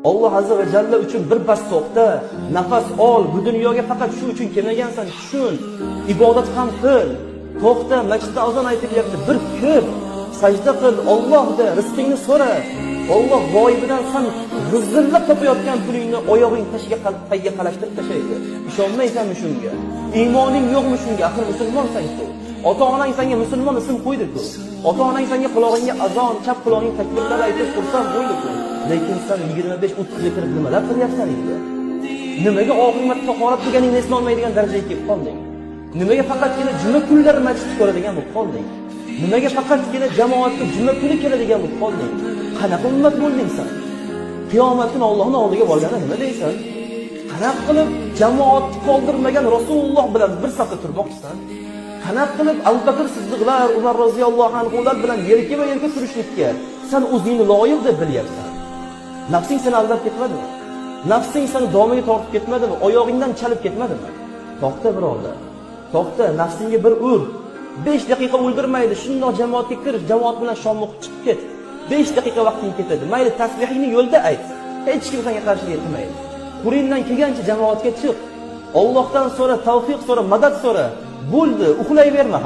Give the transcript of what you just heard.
Alloh azza va jalla uchun bir bas to'xta, nafas ol. Bu dunyoga faqat shu uchun kelmagansan, tushun. Ibodat ham qil. To'xta, masjidda azon aytilyapti. Bir kir, sajda qil, Allohda rizqingni so'ra. Alloh g'oyibidan san g'izillab topayotgan pulingni oyog'ing tagiga qalashtirib tashlaydi. Ishonmaysanmi shunga? Iymoning yo'qmi shunga? Axir musulmonsan-ku. Ota-onang senga musulmon ism qo'ydi-ku. Ota-onang senga qulog'ingga azon, chap qulog'ing takbirlar aytib xursand bo'ldi-ku. Lekin sen 25-30 ga kirib nimalar qilyapsan endi? Nimaga oqibat tahorat deganingni eslolmaydigan darajaga kelib qolding? Nimaga faqatgina juma kunlari masjidga keladigan bo'lib qolding? Nimaga faqatgina jamoatga juma kuni keladigan bo'lib qolding? Qanaqa ummat bo'lding sen? Qiyomat kuni Allohning oldiga borganda nima deysan? Qanaqa qilib jamoatni qoldirmagan Rasululloh bilan bir safda turmoqchisan? Qanaqa qilib Abu Bakr Siddiqlar, Umar roziyallohu anhular bilan yelka-yelka turishlikka sen o'zingni loyiq deb bilyapsan? Nafsing seni aldab ketmadimi? Nafsing seni domiga tortib ketmadimi? Oyog'ingdan chalib ketmadimi? To'xta birodar. To'xta, nafsingga bir ur. 5 daqiqa o'ldirmaydi. Shundoq jamoatga kir, jamoat bilan shom o'qib chiqib ket. 5 daqiqa vaqting ketadi. Mayli tasbihingni yo'lda ayt. Hech kim senga qarshi yetmaydi. Qo'lingdan kelgancha jamoatga chiq. Allohdan so'ra, tavfiq so'ra, madad so'ra. Bo'ldi, uxlayverma.